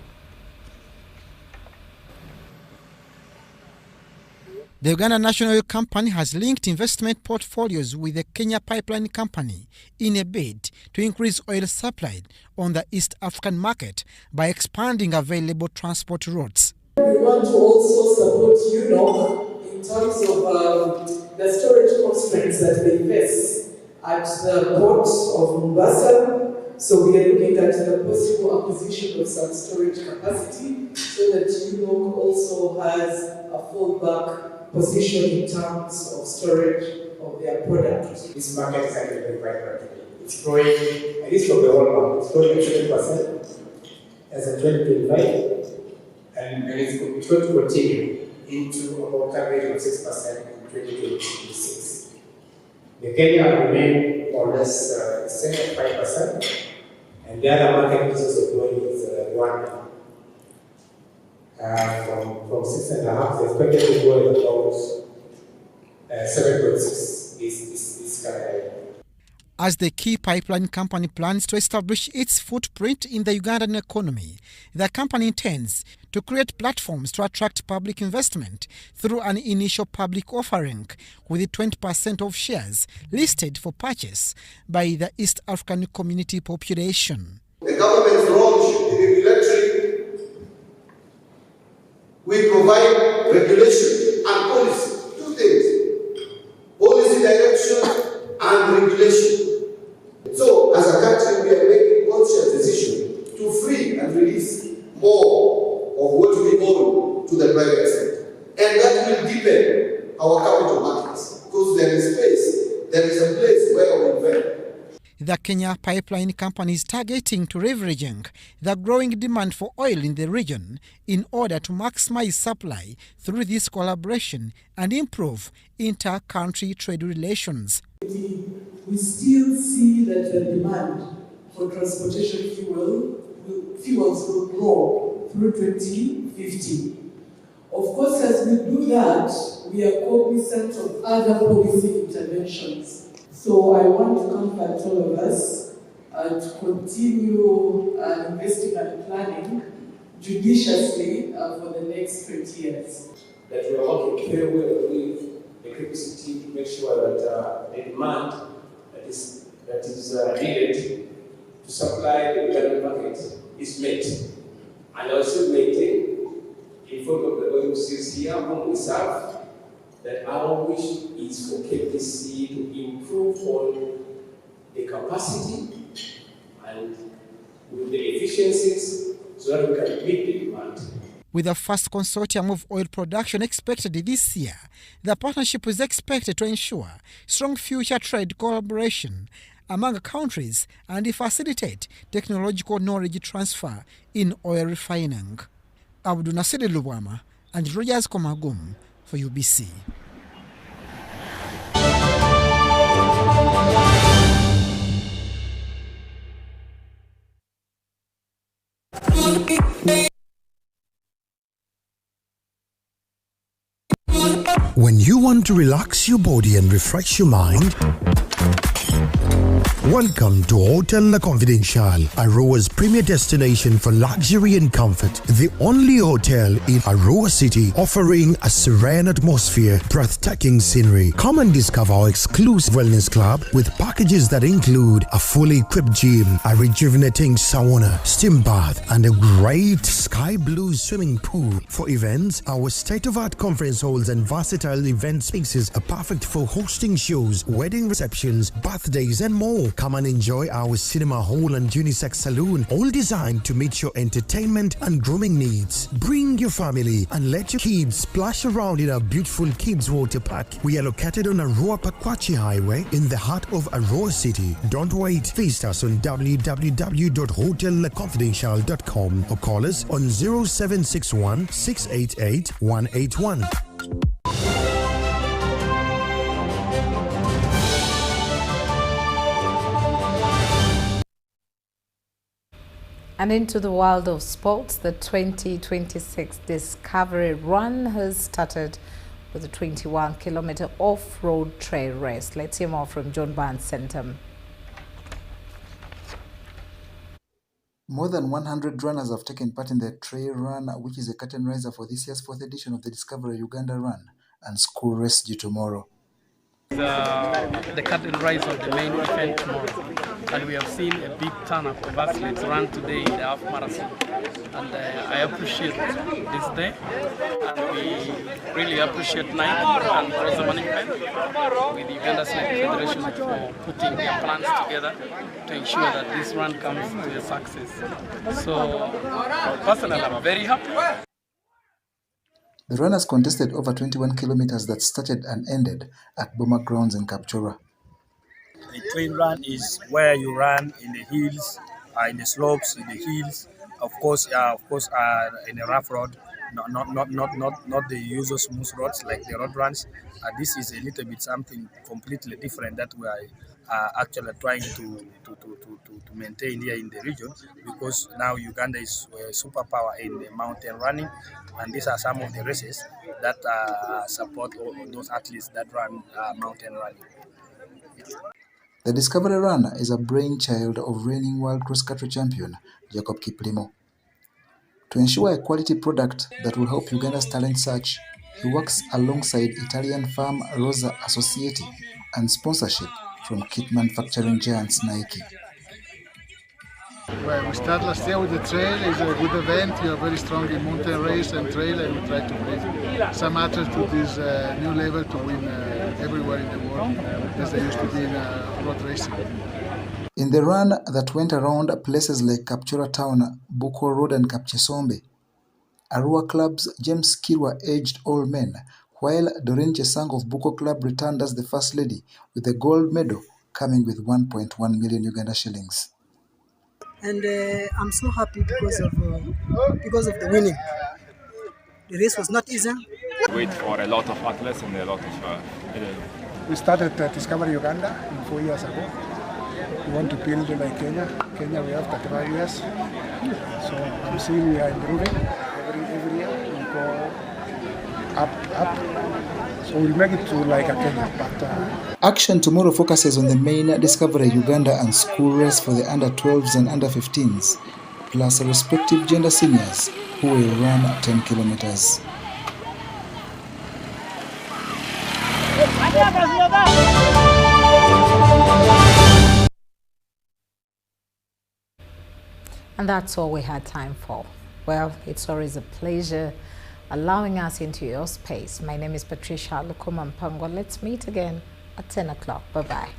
S26: The Uganda National Oil Company has linked investment portfolios with the Kenya Pipeline Company in a bid to increase oil supply on the East African market by expanding available transport routes.
S27: We want to also support UNOC in terms of the storage constraints that they face at the port of Mombasa. So we are looking at the possible acquisition of some storage capacity so that UNOC also has a fallback position in terms of storage of their products.
S28: This market is actually growing quite rapidly. It's growing, at least from the whole market, it's growing at 20% as of 2025, and it's going to continue into about average of 6% in 2026. The Kenya remain more or less the same at 5%, and the other market which is also growing is Rwanda. From 6.5, they expected to grow at about 7.6 this current year.
S26: As the key pipeline company plans to establish its footprint in the Ugandan economy, the company intends to create platforms to attract public investment through an initial public offering with 20% of shares listed for purchase by the East African community population.
S30: The government's role should be regulatory. We provide regulation and policy, two things, policy direction and regulation. So, as a country, we are making conscious decision to free and release more of what we own to the private sector. And that will deepen our capital markets because there is space, there is a place where we invest.
S26: The Kenya Pipeline Company is targeting to leveraging the growing demand for oil in the region in order to maximize supply through this collaboration and improve inter-country trade relations.
S27: We still see that the demand for transportation fuels will grow through 2050. Of course, as we do that, we are cognizant of other policy interventions. So I want to comfort all of us to continue investing and planning judiciously for the next 20 years.
S28: That we are working very well with the capacity to make sure that the demand that is needed to supply the Ugandan market is met. And also maintain in front of the OMCs here whom we serve that our wish is for KPC to improve on the capacity and
S27: the efficiencies so that we can meet the demand.
S26: With the first consortium of oil production expected this year, the partnership is expected to ensure strong future trade collaboration among countries and facilitate technological knowledge transfer in oil refining. Abdul Nasir Lubwama and Rogers Komagum for UBC.
S10: When you want to relax your body and refresh your mind, welcome to Hotel La Confidential, Aroa's premier destination for luxury and comfort. The only hotel in Aroa City offering a serene atmosphere, breathtaking scenery. Come and discover our exclusive wellness club with packages that include a fully equipped gym, a rejuvenating sauna, steam bath, and a great sky blue swimming pool. For events, our state-of-art conference halls and versatile event spaces are perfect for hosting shows, wedding receptions, birthdays, and more. Come and enjoy our cinema hall and unisex saloon, all designed to meet your entertainment and grooming needs. Bring your family and let your kids splash around in our beautiful kids water park. We are located on Aroa Pakwachi Highway in the heart of Aroa City. Don't wait. Visit us on www.hotelconfidential.com or call us on 0761 688 181.
S1: And into the world of sports, the 2026 Discovery Run has started with a 21-kilometer off-road trail race. Let's hear more from John Barnes Centum.
S9: More than 100 runners have taken part in the trail run, which is a curtain raiser for this year's 4th edition of the Discovery Uganda Run and school race due tomorrow.
S11: The curtain rise of the main event tomorrow, and we have seen a big turnout of athletes run today in the half marathon, and I appreciate this day, and we really appreciate Nike and Rosa management with the Uganda Cycling Federation for putting their plans together to ensure that this run comes to a success. So personally, I'm very happy.
S9: The runners contested over 21 kilometers that started and ended at Boma Grounds in Kapchorwa.
S13: A trail run is where you run in the hills, in the slopes, in the hills. Of course, in a rough road, not the usual smooth roads like the road runs. This is a little bit something completely different that we are actually trying to maintain here in the region, because now Uganda is a superpower in mountain running, and these are some of the races that support all those athletes that run mountain running.
S9: The Discovery Run is a brainchild of reigning world cross-country champion Jacob Kiplimo. To ensure a quality product that will help Uganda's talent search, he works alongside Italian firm Rosa Associati and sponsorship from kit manufacturing giants Nike.
S16: Well, we started last year with the trail. It's a good event. We are very strong in mountain race and trail, and we try to bring some athletes to this new level to win everywhere in the world, as they used to be in road racing.
S9: In the run that went around places like Kapchorwa Town, Buko Road and Kapchesombe, Arua Club's James Kirwa edged all men, while Doreen Chesang of Buko Club returned as the first lady with the gold medal, coming with 1.1 million Uganda shillings.
S17: And I'm so happy because of the winning. The race was not easy.
S18: Wait for a lot of athletes and a lot of.
S20: We started Discovery Uganda 4 years ago. We want to build like Kenya. Kenya we have 35 years. So I'm seeing we are improving every year. We go up. So we'll make it to like a Kenya. But
S9: action tomorrow focuses on the main Discovery Uganda and school race for the under 12s and under 15s, plus respective gender seniors who will run 10 kilometers.
S1: And that's all we had time for. Well, it's always a pleasure allowing us into your space. My name is Patricia Lukoma. Let's meet again at 10 o'clock. Bye-bye.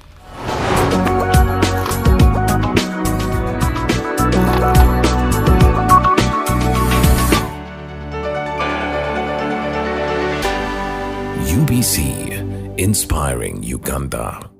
S2: UBC, inspiring Uganda.